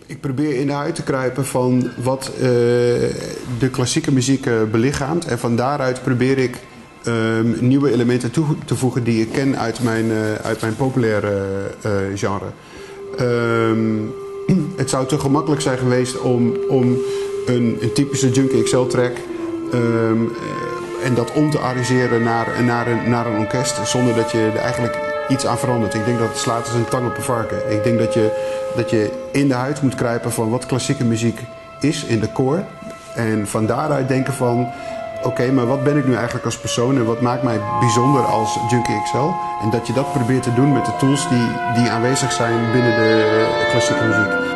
Ik probeer in de huid te kruipen van wat de klassieke muziek belichaamt. En van daaruit probeer ik nieuwe elementen toe te voegen die ik ken uit mijn populaire genre. Het zou te gemakkelijk zijn geweest om een typische Junkie XL track en dat om te arrangeren naar een orkest zonder dat je er eigenlijk iets aan verandert. Ik denk dat het slaat als een tang op een varken. Ik denk dat je in de huid moet kruipen van wat klassieke muziek is in de core. En van daaruit denken van oké, maar wat ben ik nu eigenlijk als persoon en wat maakt mij bijzonder als Junkie XL? En dat je dat probeert te doen met de tools die aanwezig zijn binnen de klassieke muziek.